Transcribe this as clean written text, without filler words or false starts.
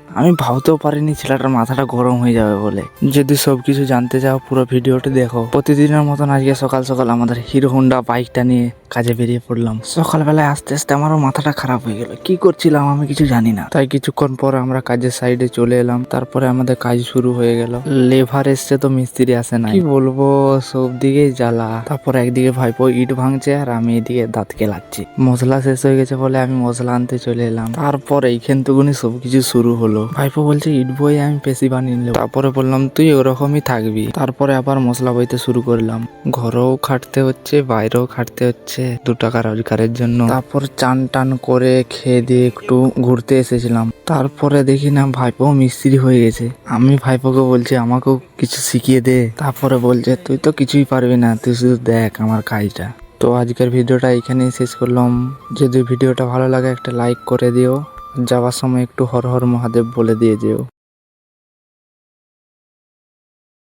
আমি ভাবতেও পারিনি ছেলেটার মাথাটা গরম হয়ে যাবে বলে। যদি সবকিছু জানতে চাও পুরো ভিডিওটি দেখো। প্রতিদিনের মতন আজকে সকাল সকাল আমাদের হিরো হোন্ডা বাইকটা নিয়ে কাজে বেরিয়ে পড়লাম। সকালবেলায় আস্তে আস্তে আমারও মাথাটা খারাপ হয়ে গেল, কি করছিলাম আমি কিছু জানি না। তাই কিছুক্ষণ পর আমরা কাজের সাইডে চলে এলাম। তারপরে আমাদের কাজ শুরু হয়ে গেল। লেভার এসছে তো মিস্ত্রি আসে না, কি বলবো, সব দিকেই জ্বালা। তারপর একদিকে ভাইপো ইট ভাঙছে আর আমি এদিকে দাঁত কেলাচ্ছি। মশলা শেষ হয়ে গেছে বলে আমি মশলা আনতে চলে এলাম। তারপর এইখান থেকে সবকিছু শুরু হলো। ভাইপো বলছে ইট বই আমি পেশি বানিয়ে নিলাম। তারপরে বললাম তুই ওরকমই থাকবি। তারপরে আবার মশলা বইতে শুরু করলাম। ঘরেও খাটতে হচ্ছে, বাইরেও খাটতে হচ্ছে 2 টাকা রোজগারের জন্য। তারপর চান টান করে খেয়ে দিয়ে একটু ঘুরতে এসেছিলাম। তারপরে দেখি না ভাইপো মিস্ত্রি হয়ে গেছে। আমি ভাইপোকে বলছি আমাকেও কিছু শিখিয়ে দে। তারপরে বলছে তুই তো কিছুই পারবি না, তুই শুধু দেখ আমার কাজটা। তো আজকের ভিডিওটা এখানেই শেষ করলাম। যদি ভিডিওটা ভালো লাগে একটা লাইক করে দিও। যাওয়ার সময় একটু হর হর মহাদেব বলে দিয়ে যেও।